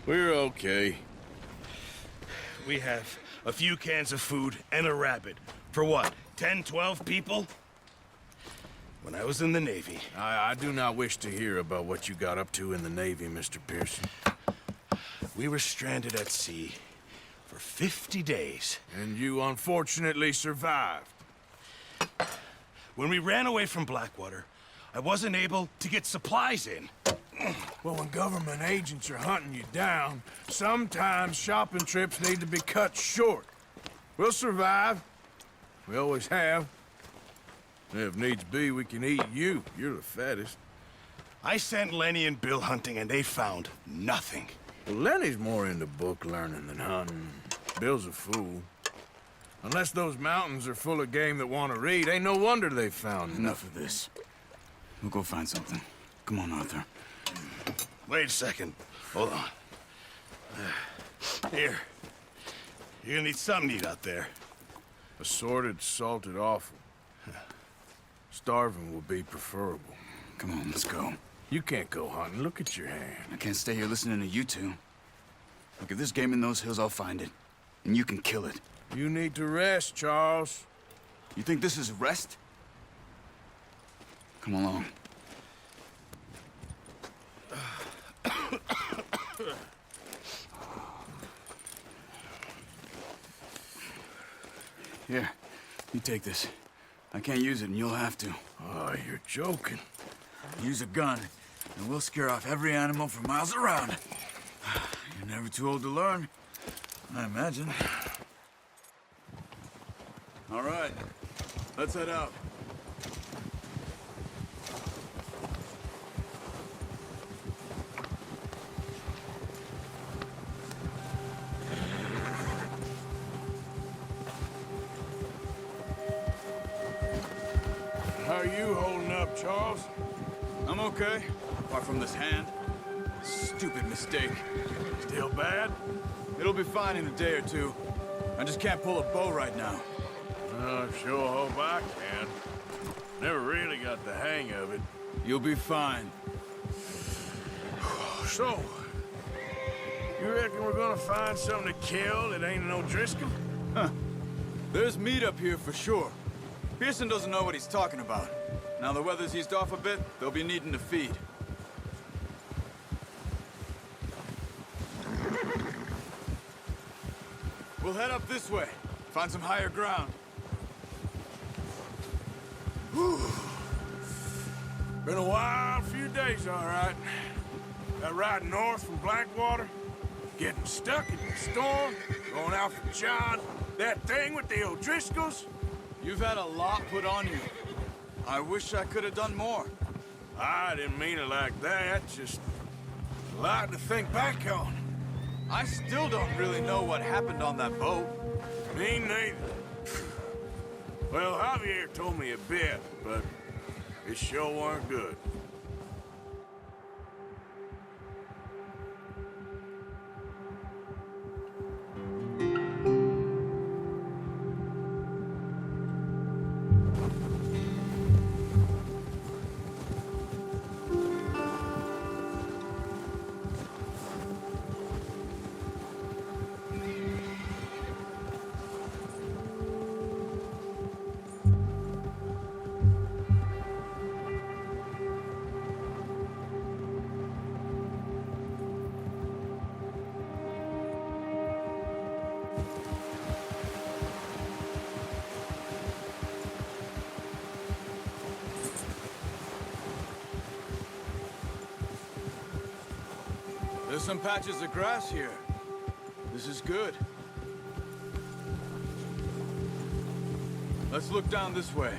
We're okay. We have a few cans of food and a rabbit. For what, 10, 12 people? When I was in the Navy... I do not wish to hear about what you got up to in the Navy, Mr. Pearson. We were stranded at sea for 50 days. And you unfortunately survived. When we ran away from Blackwater, I wasn't able to get supplies in. Well, when government agents are hunting you down, sometimes shopping trips need to be cut short. We'll survive. We always have. If needs be, we can eat you. You're the fattest. I sent Lenny and Bill hunting, and they found nothing. Well, Lenny's more into book learning than hunting. Bill's a fool. Unless those mountains are full of game that want to read, ain't no wonder they found Enough of this. We'll go find something. Come on, Arthur. Wait a second. Hold on. Here. You're gonna need something to eat out there. Assorted, salted offal. Starving would be preferable. Come on, let's go. You can't go hunting. Look at your hand. I can't stay here listening to you two. Look, if there's game in those hills, I'll find it. And you can kill it. You need to rest, Charles. You think this is rest? Come along. Here, you take this. I can't use it, and you'll have to. Oh, you're joking. Use a gun, and we'll scare off every animal for miles around. You're never too old to learn, I imagine. All right, let's head out. How are you holding up, Charles? I'm okay, apart from this hand. Stupid mistake. Still bad? It'll be fine in a day or two. I just can't pull a bow right now. I sure hope I can. Never really got the hang of it. You'll be fine. So, you reckon we're gonna find something to kill that ain't no Driscoll? Huh. There's meat up here for sure. Pearson doesn't know what he's talking about. Now the weather's eased off a bit, they'll be needing to feed. We'll head up this way. Find some higher ground. Whew. Been a wild few days, all right. That ride north from Blackwater, getting stuck in the storm, going out for John, that thing with the O'Driscolls. You've had a lot put on you. I wish I could have done more. I didn't mean it like that, just a lot to think back on. I still don't really know what happened on that boat. Me neither. Well, Javier told me a bit, but it sure weren't good. There's some patches of grass here. This is good. Let's look down this way.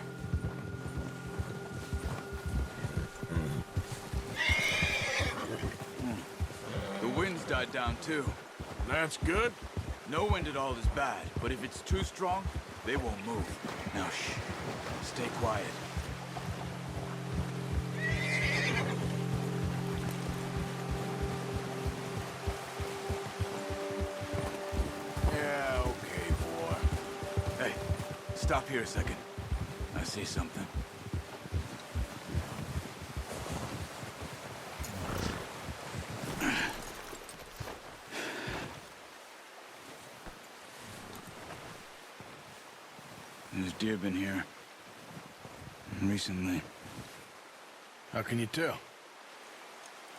The wind's died down too. That's good. No wind at all is bad, but if it's too strong, they won't move. Now shh. Stay quiet. Stop here a second. I see something. There's deer been here. Recently. How can you tell?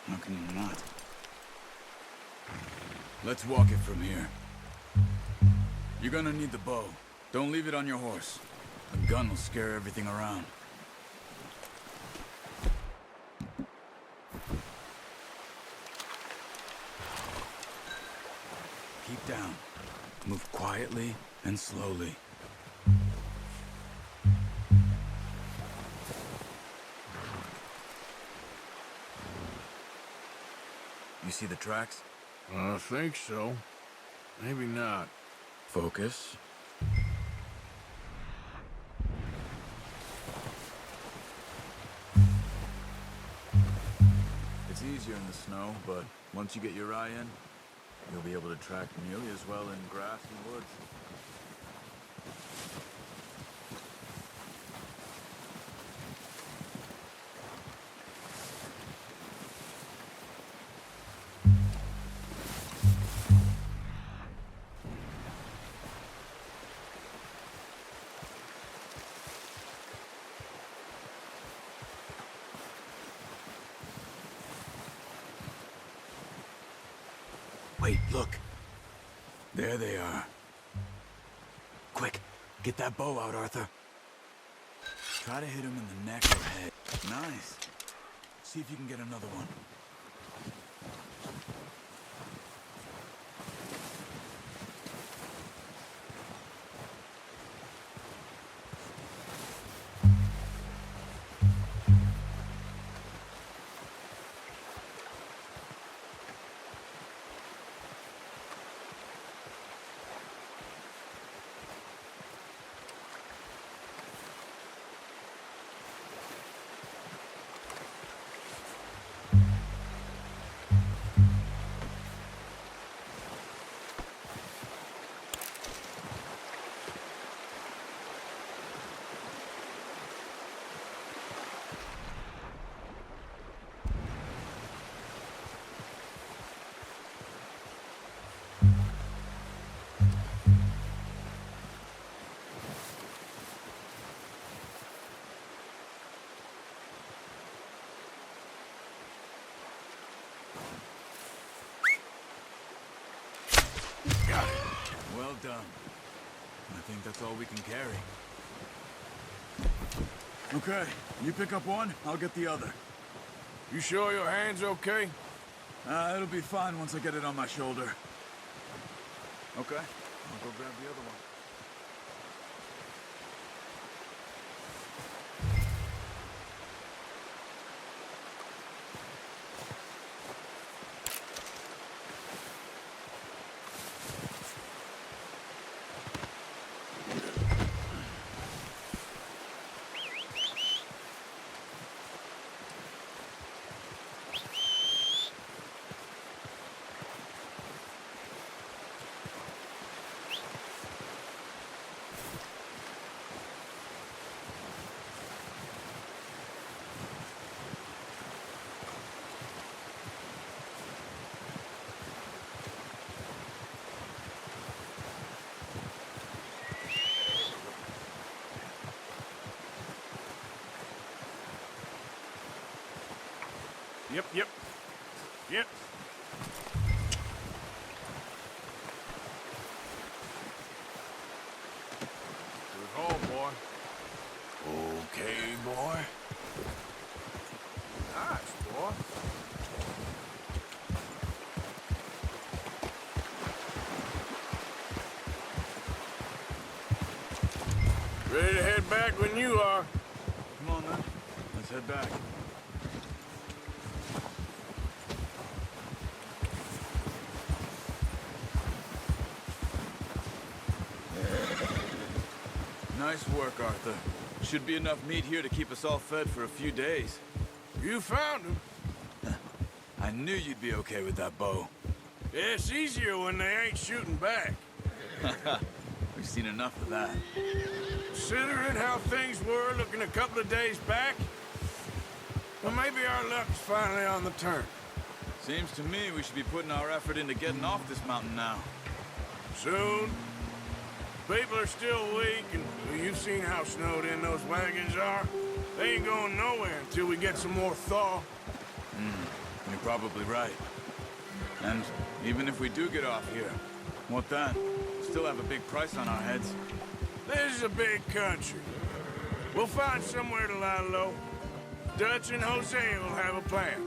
How can you not? Let's walk it from here. You're gonna need the bow. Don't leave it on your horse. A gun will scare everything around. Keep down. Move quietly and slowly. You see the tracks? I think so. Maybe not. Focus. It's easier in the snow, but once you get your eye in, you'll be able to track nearly as well in grass and woods. Wait, look. There they are. Quick, get that bow out, Arthur. Try to hit him in the neck or head. Nice. See if you can get another one. Got it. Well done. I think that's all we can carry. Okay, you pick up one, I'll get the other. You sure your hand's okay? It'll be fine once I get it on my shoulder. Okay, I'll go grab the other one. Yep. Yep. Good haul, boy. Okay, boy. Nice, boy. Ready to head back when you are. Come on, then. Let's head back. Nice work, Arthur. Should be enough meat here to keep us all fed for a few days. You found him. I knew you'd be okay with that bow. Yeah, it's easier when they ain't shooting back. We've seen enough of that. Considering how things were looking a couple of days back, well, maybe our luck's finally on the turn. Seems to me we should be putting our effort into getting off this mountain now. Soon. People are still weak, and well, you've seen how snowed in those wagons are. They ain't going nowhere until we get some more thaw. You're probably right. And even if we do get off here, what then? Still have a big price on our heads. This is a big country. We'll find somewhere to lie low. Dutch and Jose will have a plan.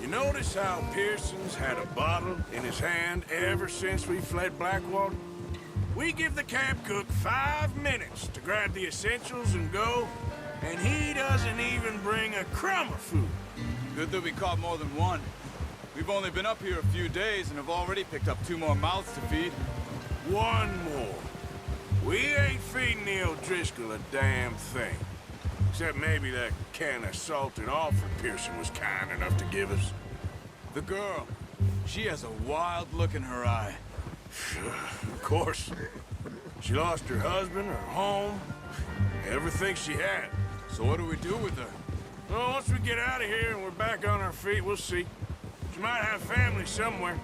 You notice how Pearson's had a bottle in his hand ever since we fled Blackwater? We give the camp cook 5 minutes to grab the essentials and go, and he doesn't even bring a crumb of food. Good that we caught more than one. We've only been up here a few days and have already picked up 2 more mouths to feed. One more. We ain't feeding the O'Driscoll a damn thing. Except maybe that can of salted offer Pearson was kind enough to give us. The girl, she has a wild look in her eye. Of course. She lost her husband, her home, everything she had. So what do we do with her? Well, once we get out of here and we're back on our feet, we'll see. She might have family somewhere.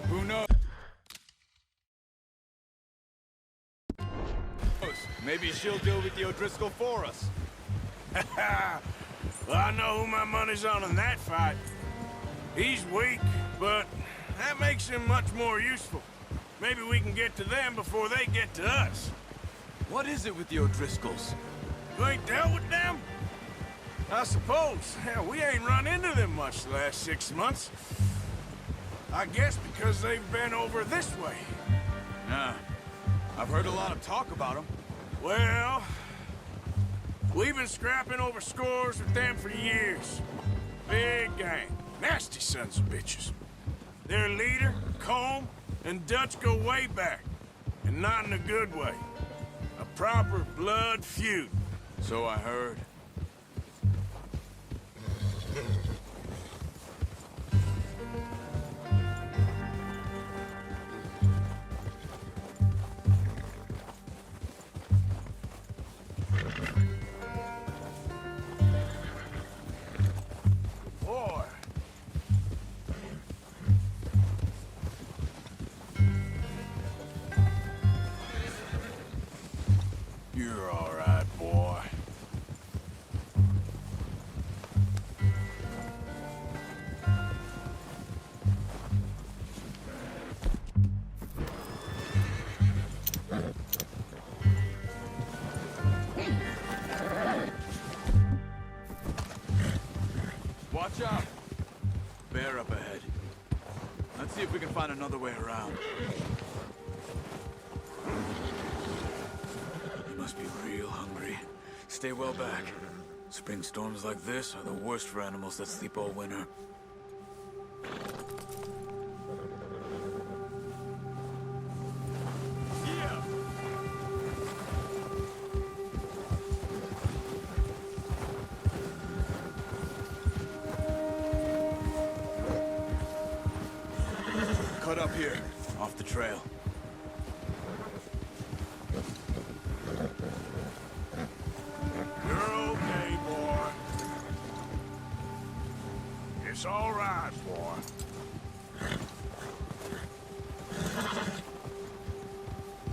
Who knows? Maybe she'll deal with the O'Driscoll for us. Well, I know who my money's on in that fight. He's weak, but that makes him much more useful. Maybe we can get to them before they get to us. What is it with the O'Driscolls? You ain't dealt with them? I suppose. Hell, we ain't run into them much the last 6 months. I guess because they've been over this way. Nah. I've heard a lot of talk about them. Well, we've been scrapping over scores with them for years. Big gang. Nasty sons of bitches. Their leader, Combe, and Dutch go way back. And not in a good way. A proper blood feud. So I heard. Boy. You're all right, boy. Watch out! Bear up ahead. Let's see if we can find another way around. You must be real hungry. Stay well back. Spring storms like this are the worst for animals that sleep all winter. Yeah. Cut up here, off the trail. You're okay, boy. It's all right, boy.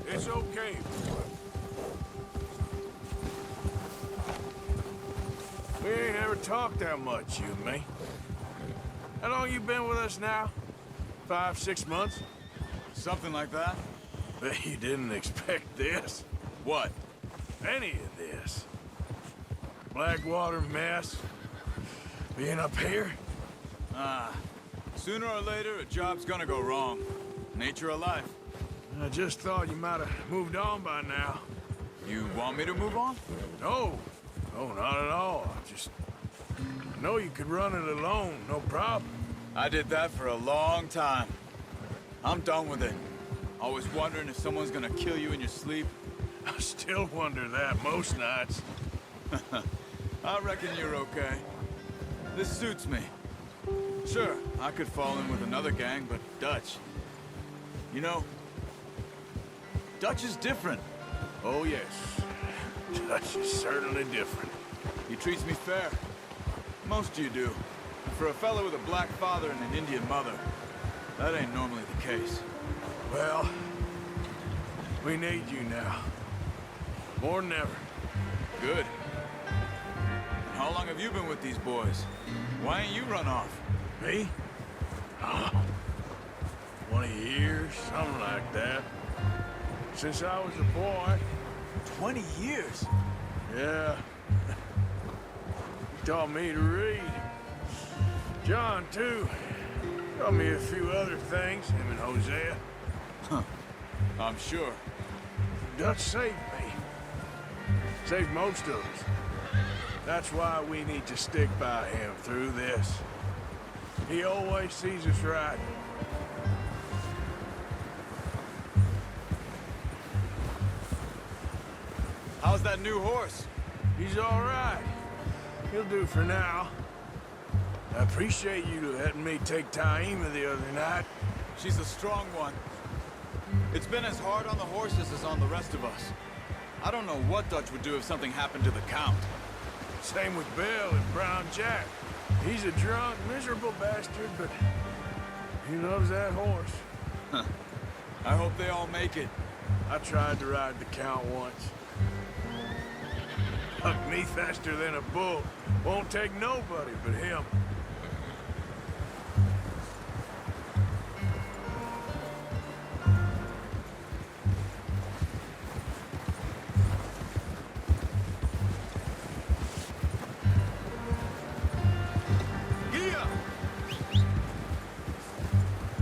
It's okay, boy. We ain't ever talked that much, you and me. How long you been with us now? 5, 6 months? Something like that? Bet you didn't expect this. What? Any of this. Blackwater mess. Being up here? Sooner or later, a job's gonna go wrong. Nature of life. I just thought you might have moved on by now. You want me to move on? No. No, not at all. I know you could run it alone, no problem. I did that for a long time. I'm done with it. Always wondering if someone's gonna kill you in your sleep. I still wonder that most nights. I reckon you're okay. This suits me. Sure, I could fall in with another gang, but Dutch... You know, Dutch is different. Oh, yes. Dutch is certainly different. He treats me fair. Most of you do. And for a fellow with a black father and an Indian mother, That ain't normally the case. Well, we need you now. More than ever. Good. And how long have you been with these boys? Why ain't you run off? Me? Oh, 20 years, something like that. Since I was a boy. 20 years? Yeah. He taught me to read. John, too. Taught me a few other things, him and Hosea. Huh. I'm sure. Dutch saved me. Saved most of us. That's why we need to stick by him through this. He always sees us right. How's that new horse? He's all right. He'll do for now. I appreciate you letting me take Taima the other night. She's a strong one. It's been as hard on the horses as on the rest of us. I don't know what Dutch would do if something happened to the Count. Same with Bill and Brown Jack. He's a drunk, miserable bastard, but he loves that horse. Huh. I hope they all make it. I tried to ride the Count once. Hucked me faster than a bull. Won't take nobody but him. Yeah.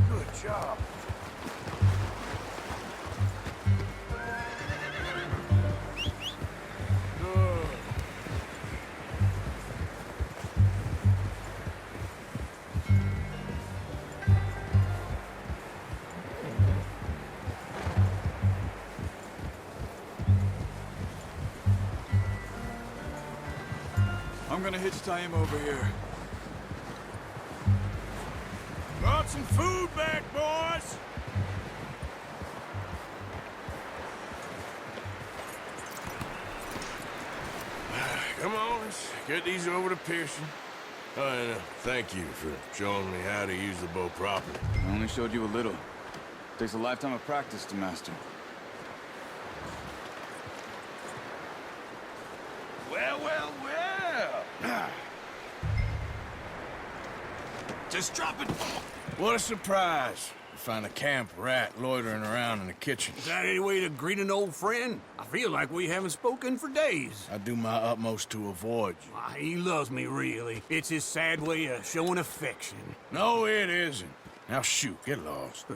Good job. Good. I'm gonna hitch Taima over here. Brought some food back, boys! Come on, let's get these over to Pearson. Oh, and thank you for showing me how to use the bow properly. I only showed you a little. Takes a lifetime of practice to master. Well, well, well. Just drop it. What a surprise. To find a camp rat loitering around in the kitchen. Is that any way to greet an old friend? I feel like we haven't spoken for days. I do my utmost to avoid you. Why, he loves me, really. It's his sad way of showing affection. No, it isn't. Now shoot, get lost.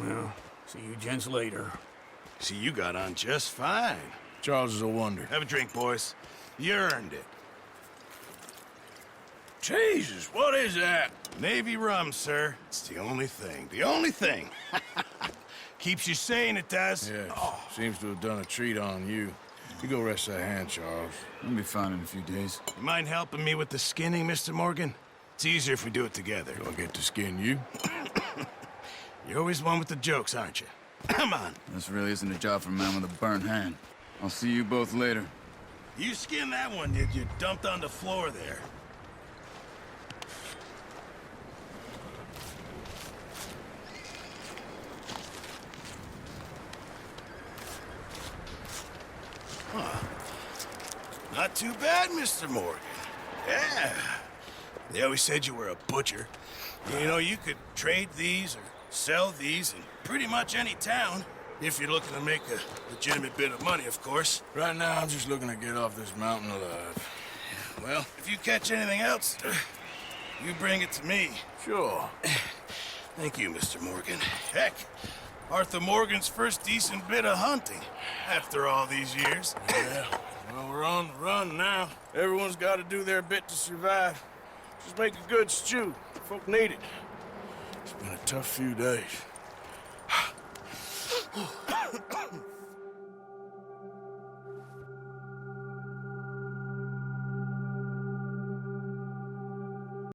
Well, see you gents later. See, you got on just fine. Charles is a wonder. Have a drink, boys. You earned it. Jesus, what is that? Navy rum, sir. It's the only thing. The only thing. Keeps you sane, it does. Yes, seems to have done a treat on you. You go rest that hand, Charles. I'll be fine in a few days. You mind helping me with the skinning, Mr. Morgan? It's easier if we do it together. Do I get to skin you? You're always one with the jokes, aren't you? Come on. This really isn't a job for a man with a burnt hand. I'll see you both later. You skinned that one, did you? Dumped on the floor there. Huh. Not too bad, Mr. Morgan. Yeah. They always said you were a butcher. You know, you could trade these or sell these in pretty much any town. If you're looking to make a legitimate bit of money, of course. Right now, I'm just looking to get off this mountain alive. Well, if you catch anything else, you bring it to me. Sure. Thank you, Mr. Morgan. Heck, Arthur Morgan's first decent bit of hunting after all these years. Yeah, well, we're on the run now. Everyone's got to do their bit to survive. Just make a good stew. Folk need it. It's been a tough few days.